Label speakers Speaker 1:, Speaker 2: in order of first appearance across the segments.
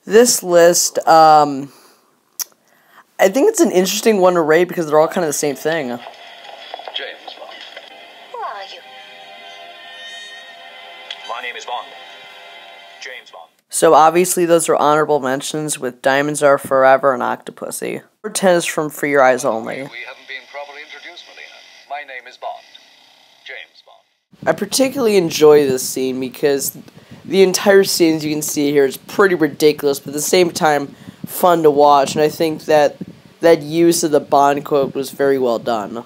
Speaker 1: This list, I think it's an interesting one to rate because they're all kind of the same thing.
Speaker 2: James Bond.
Speaker 3: Who are you?
Speaker 2: My name is Bond. James Bond.
Speaker 1: So obviously those are honorable mentions with Diamonds Are Forever and Octopussy. Number 10 is from For Your Eyes Only.
Speaker 2: We haven't been properly introduced, Melina. My name is Bond. James Bond.
Speaker 1: I particularly enjoy this scene because the entire scene, as you can see here, is pretty ridiculous, but at the same time, fun to watch, and I think that use of the Bond quote was very well done.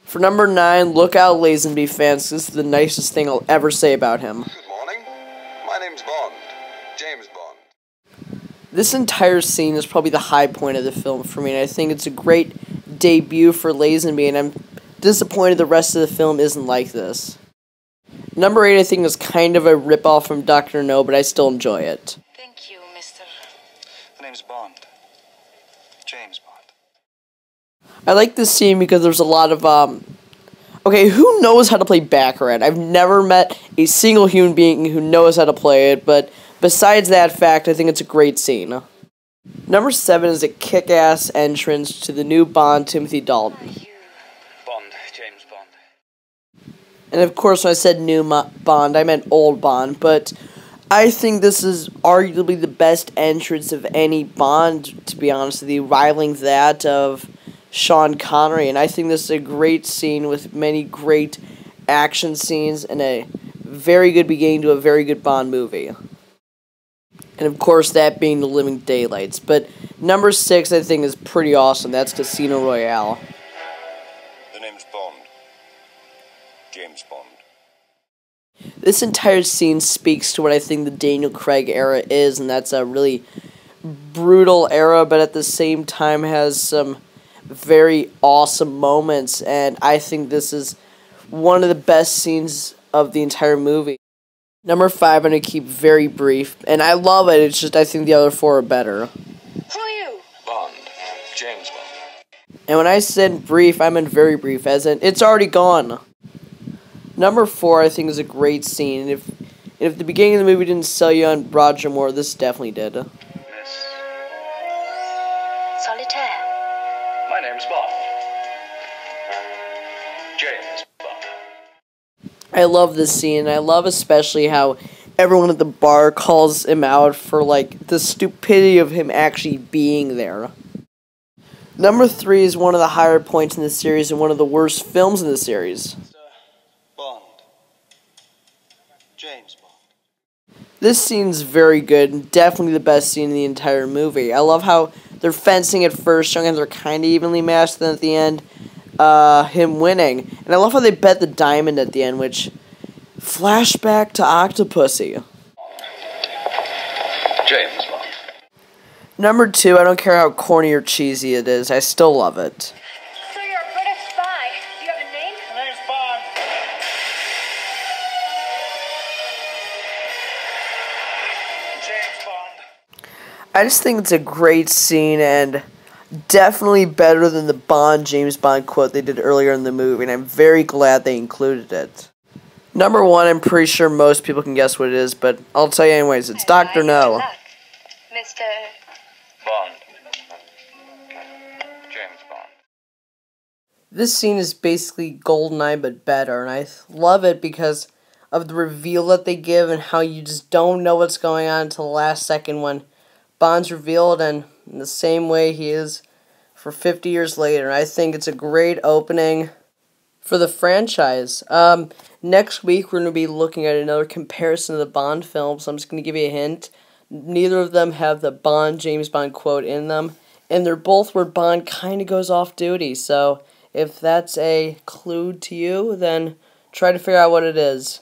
Speaker 1: For number 9, Lookout Lazenby fans, this is the nicest thing I'll ever say about him.
Speaker 4: Good morning. My name's Bond. James Bond.
Speaker 1: This entire scene is probably the high point of the film for me, and I think it's a great debut for Lazenby, and I'm disappointed the rest of the film isn't like this. Number 8, I think, is kind of a ripoff from Dr. No, but I still enjoy it.
Speaker 3: Thank you, Mr.
Speaker 2: The name's Bond. James Bond.
Speaker 1: I like this scene because there's a lot of, okay, who knows how to play Baccarat? I've never met a single human being who knows how to play it, but besides that fact, I think it's a great scene. Number 7 is a kick-ass entrance to the new Bond, Timothy Dalton.
Speaker 2: Bond. James Bond.
Speaker 1: And of course, when I said new Bond, I meant old Bond, but I think this is arguably the best entrance of any Bond, to be honest with you, rivaling that of Sean Connery, and I think this is a great scene with many great action scenes and a very good beginning to a very good Bond movie. And of course, that being The Living Daylights. But number 6, I think, is pretty awesome. That's Casino Royale.
Speaker 4: The name's Bond. James Bond.
Speaker 1: This entire scene speaks to what I think the Daniel Craig era is, and that's a really brutal era, but at the same time has some very awesome moments, and I think this is one of the best scenes of the entire movie. Number 5, I'm going to keep very brief, and I love it, it's just I think the other 4 are better.
Speaker 3: Who are you?
Speaker 2: Bond. James Bond.
Speaker 1: And when I said brief, I meant very brief, as in, it's already gone. Number 4, I think, is a great scene, and if the beginning of the movie didn't sell you on Roger Moore, this definitely did.
Speaker 2: Miss.
Speaker 3: Solitaire.
Speaker 2: My name's Bond. James Bond.
Speaker 1: I love this scene, and I love especially how everyone at the bar calls him out for, like, the stupidity of him actually being there. Number 3 is one of the higher points in the series and one of the worst films in the series.
Speaker 4: Bond. James Bond.
Speaker 1: This scene's very good, and definitely the best scene in the entire movie. I love how they're fencing at first, showing how they're kind of evenly matched, then at the end, him winning. And I love how they bet the diamond at the end, which, flashback to Octopussy.
Speaker 2: James Bond.
Speaker 1: Number 2, I don't care how corny or cheesy it is, I still love it.
Speaker 3: So you're a British spy. Do you have a name?
Speaker 2: My name's Bond. James Bond.
Speaker 1: I just think it's a great scene and definitely better than the Bond James Bond quote they did earlier in the movie, and I'm very glad they included it. Number 1, I'm pretty sure most people can guess what it is, but I'll tell you anyways, it's Dr. No.
Speaker 3: Mr.
Speaker 2: Bond. James Bond.
Speaker 1: This scene is basically GoldenEye but better, and I love it because of the reveal that they give and how you just don't know what's going on until the last second when Bond's revealed, and in the same way he is for 50 years later. I think it's a great opening for the franchise. Next week we're going to be looking at another comparison of the Bond films. I'm just going to give you a hint. Neither of them have the Bond James Bond quote in them, and they're both where Bond kind of goes off duty. So if that's a clue to you, then try to figure out what it is.